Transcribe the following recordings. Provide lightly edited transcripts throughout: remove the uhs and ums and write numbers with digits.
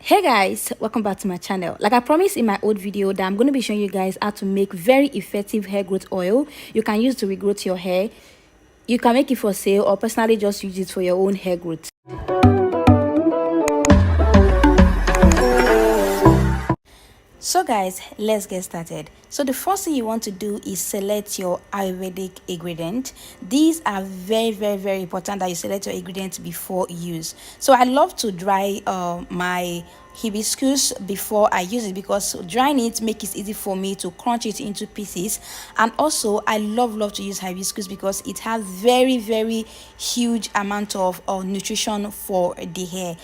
Hey guys, welcome back to my channel. Like I promised in my old video that I'm going to be showing you guys how to make very effective hair growth oil you can use to regrowth your hair. You can make it for sale or personally just use it for your own hair growth. So guys, let's get started. So the first thing you want to do is select your Ayurvedic ingredient. These are very important that you select your ingredients before use. So I love to dry my hibiscus before I use it, because drying it makes it easy for me to crunch it into pieces. And also I love to use hibiscus because it has very huge amount of nutrition for the hair.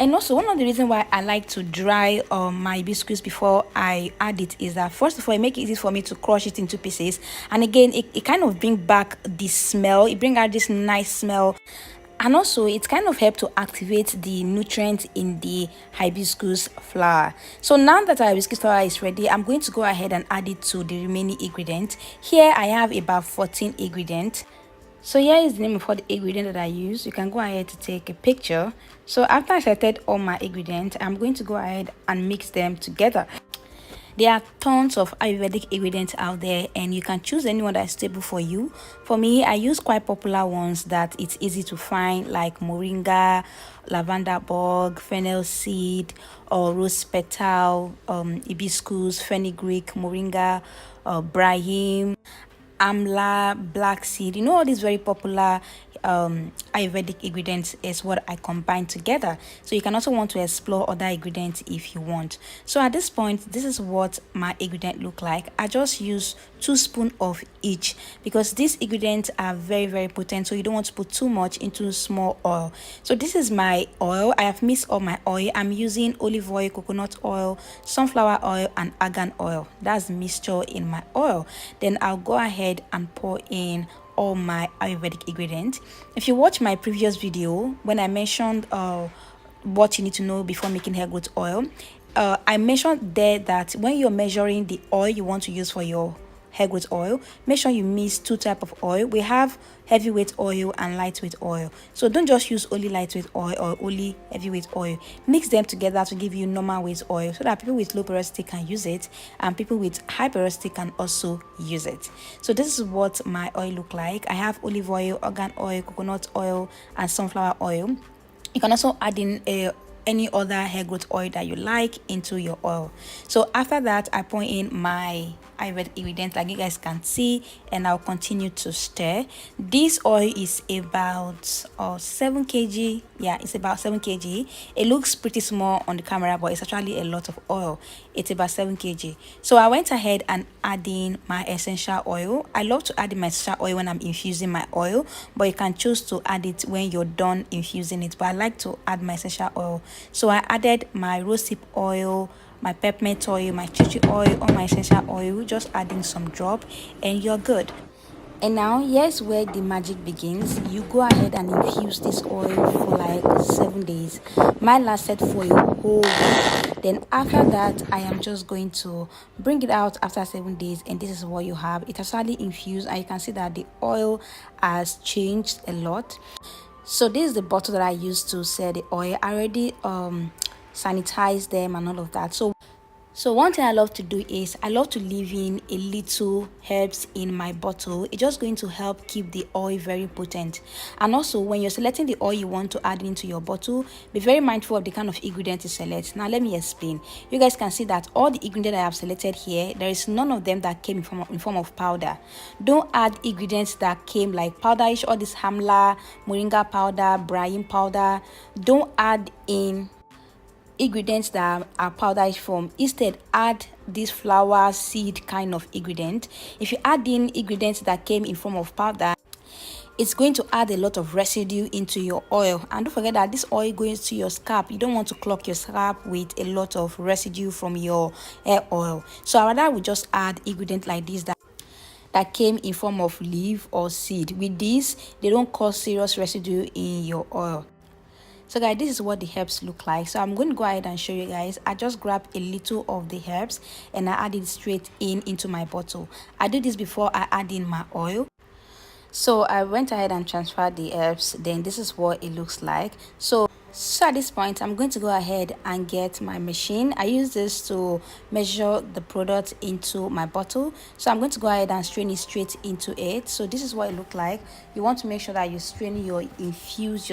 And also, one of the reasons why I like to dry my hibiscus before I add it is that, first of all, it makes it easy for me to crush it into pieces. And again, it kind of bring back the smell. It bring out this nice smell. And also, it kind of help to activate the nutrients in the hibiscus flower. So now that our hibiscus flower is ready, I'm going to go ahead and add it to the remaining ingredients. Here I have about 14 ingredients. So here is the name of all the ingredients that I use. You can go ahead to take a picture. So after I selected all my ingredients, I'm going to go ahead and mix them together. There are tons of Ayurvedic ingredients out there, and you can choose anyone that is stable for you. For me, I use quite popular ones that it's easy to find, like moringa, lavender bug, fennel seed, or rose petal, hibiscus, fenugreek, moringa, brahim, amla, black seed. All these very popular Ayurvedic ingredients is what I combine together. So you can also want to explore other ingredients if you want. So at this point, this is what my ingredient look like. I just use 2 spoons of each because these ingredients are very potent, so you don't want to put too much into small oil. So this is my oil. I have mixed all my oil. I'm using olive oil, coconut oil, sunflower oil, and argan oil. That's the mixture in my oil. Then I'll go ahead and pour in all my Ayurvedic ingredients. If you watch my previous video when I mentioned what you need to know before making hair growth oil, I mentioned there that when you're measuring the oil you want to use for your hair growth oil, make sure you mix 2 types of oil. We have heavyweight oil and lightweight oil. So don't just use only lightweight oil or only heavyweight oil. Mix them together to give you normal weight oil, so that people with low porosity can use it and people with high porosity can also use it. So this is what my oil look like. I have olive oil, argan oil, coconut oil, and sunflower oil. You can also add in any other hair growth oil that you like into your oil. So after that, I pour in my Ayurvedic ingredients like you guys can see, and I'll continue to stir. This oil is about 7 kg. Yeah, it's about 7 kg. It looks pretty small on the camera, but it's actually a lot of oil. It's about 7 kg. So I went ahead and adding my essential oil. I love to add my essential oil when I'm infusing my oil, but you can choose to add it when you're done infusing it. But I like to add my essential oil. So I added my rosehip oil, my peppermint oil, my chichi oil, or my essential oil, just adding some drop, and you're good. And now here's where the magic begins. You go ahead and infuse this oil for like 7 days. Mine lasted for a whole week. Then after that, I am just going to bring it out after 7 days, and this is what you have. It has already infused, and you can see that the oil has changed a lot. So this is the bottle that I used to sell the oil. I already sanitize them and all of that. So one thing I love to do is I love to leave in a little herbs in my bottle. It's just going to help keep the oil very potent. And also, when you're selecting the oil you want to add into your bottle, be very mindful of the kind of ingredient you select. Now let me explain. You guys can see that all the ingredients I have selected here, there is none of them that came in form of powder. Don't add ingredients that came like powderish, all this hamla, moringa powder, brahim powder. Don't add in ingredients that are powdered form. Instead, add this flower seed kind of ingredient. If you add in ingredients that came in form of powder, it's going to add a lot of residue into your oil. And don't forget that this oil goes to your scalp. You don't want to clog your scalp with a lot of residue from your hair oil. So I rather we just add ingredients like this that came in form of leaf or seed. With this, they don't cause serious residue in your oil. So guys, this is what the herbs look like. So I'm going to go ahead and show you guys. I just grab a little of the herbs and I add it straight into my bottle. I do this before I add in my oil. So I went ahead and transferred the herbs. Then this is what it looks like. So So at this point, I'm going to go ahead and get my machine. I use this to measure the product into my bottle. So I'm going to go ahead and strain it straight into it. So this is what it looked like. You want to make sure that you strain your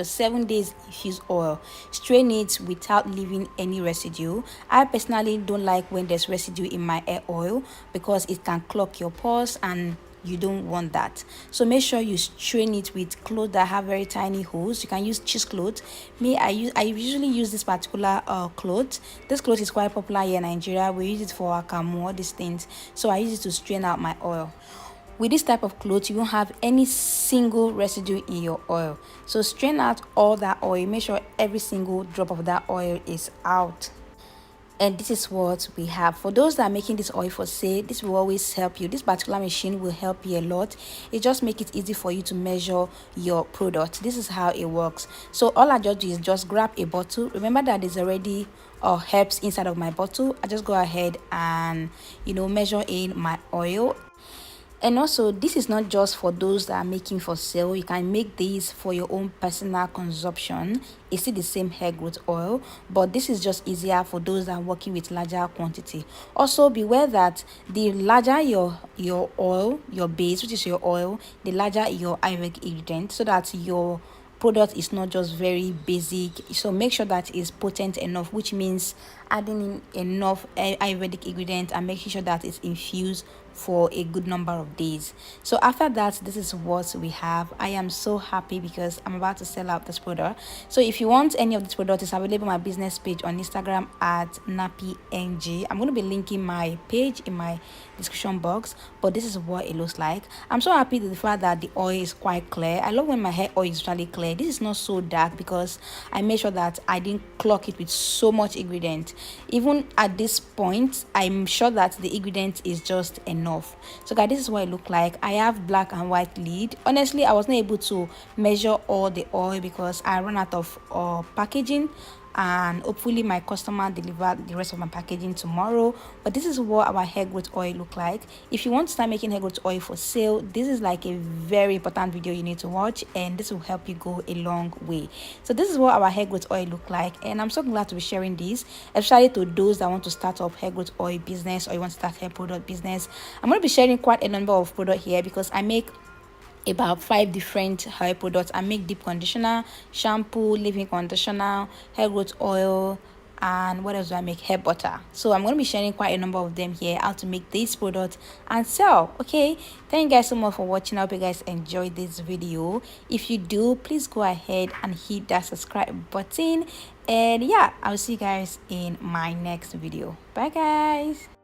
7 days infused oil. Strain it without leaving any residue. I personally don't like when there's residue in my hair oil because it can clog your pores and you don't want that. So make sure you strain it with clothes that have very tiny holes. You can use cheesecloth. I usually use this particular cloth. This cloth is quite popular here in Nigeria. We use it for akamu, all these things. So I use it to strain out my oil. With this type of cloth, you won't have any single residue in your oil. So strain out all that oil. Make sure every single drop of that oil is out. And this is what we have. For those that are making this oil for sale, this will always help you. This particular machine will help you a lot. It just make it easy for you to measure your product. This is how it works. So all I just do is just grab a bottle. Remember that there's already herbs inside of my bottle. I just go ahead and measure in my oil. And also, this is not just for those that are making for sale. You can make these for your own personal consumption. It's still the same hair growth oil, but this is just easier for those that are working with larger quantity. Also, beware that the larger your oil, your base, which is your oil, the larger your Ayurvedic ingredient, so that your product is not just very basic. So make sure that it's potent enough, which means adding in enough Ayurvedic ingredients and making sure that it's infused for a good number of days. So after that, this is what we have. I am so happy because I'm about to sell out this product. So if you want any of this product, it's available on my business page on Instagram at nappyng. I'm going to be linking my page in my description box, but this is what it looks like. I'm so happy with the fact that the oil is quite clear. I love when my hair oil is really clear. This is not so dark because I made sure that I didn't clog it with so much ingredient. Even at this point, I'm sure that the ingredient is just enough. So guys, this is what it looked like. I have black and white lid. Honestly, I was not able to measure all the oil because I ran out of packaging, and hopefully my customer deliver the rest of my packaging tomorrow. But this is what our hair growth oil look like. If you want to start making hair growth oil for sale, this is like a very important video you need to watch, and this will help you go a long way. So this is what our hair growth oil look like, and I'm so glad to be sharing this, especially to those that want to start up hair growth oil business, or you want to start hair product business. I'm going to be sharing quite a number of product here because I make about 5 different hair products. I make deep conditioner, shampoo, leave-in conditioner, hair growth oil, and what else do I make? Hair butter. So I'm going to be sharing quite a number of them here, how to make this product and sell. Okay, thank you guys so much for watching. I hope you guys enjoyed this video. If you do, please go ahead and hit that subscribe button, and yeah, I'll see you guys in my next video. Bye guys.